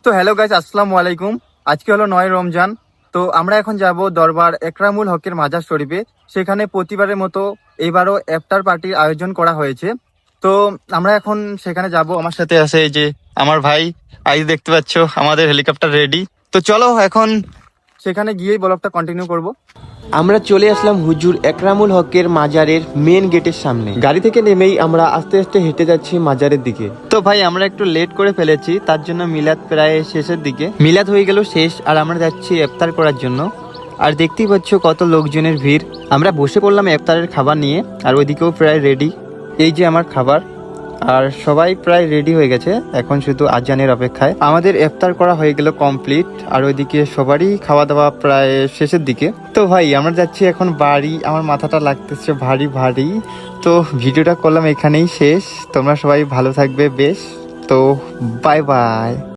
তো hello guys, আসসালামু আলাইকুম। আজকে হলো 9 রমজান। তো আমরা এখন যাব দরবার একরামুল হকের মাজার শরীফে। সেখানে প্রতিবারের মতো এবারও ইফতার পার্টির আয়োজন করা হয়েছে। তো আমরা এখন সেখানে যাব। আমার সাথে আছে এই যে আমার ভাই, আজ দেখতে পাচ্ছ আমাদের হেলিকপ্টার রেডি। তো চলো এখন সেখানে গিয়েই ব্লগটা কন্টিনিউ করব। আমরা চলে আসলাম হুজুর একরামুল হকের মাজারের মেন গেটের সামনে। গাড়ি থেকে নেমেই আমরা আস্তে আস্তে হেঁটে যাচ্ছি মাজারের দিকে। তো ভাই আমরা একটু লেট করে ফেলেছি, তার জন্য মিলাদ প্রায় শেষের দিকে। মিলাদ হয়ে গেল শেষ, আর আমরা যাচ্ছি ইফতার করার জন্য। আর দেখতেই পাচ্ছ কত লোকজনের ভিড়। আমরা বসে পড়লাম ইফতারের খাবার নিয়ে, আর ওইদিকেও প্রায় রেডি। এই যে আমার খাবার, আর সবাই প্রায় রেডি হয়ে গেছে, এখন শুধু আজানের অপেক্ষায়। আমাদের ইফতার করা হয়ে গেল কমপ্লিট, আর ওইদিকে সবারই খাওয়া দাওয়া প্রায় শেষের দিকে। তো ভাই আমরা যাচ্ছি এখন বাড়ি, আমার মাথাটা লাগতেছে ভারী ভারী। তো ভিডিওটা করলাম এখানেই শেষ। তোমরা সবাই ভালো থাকবে বেশ। তো বাই বাই।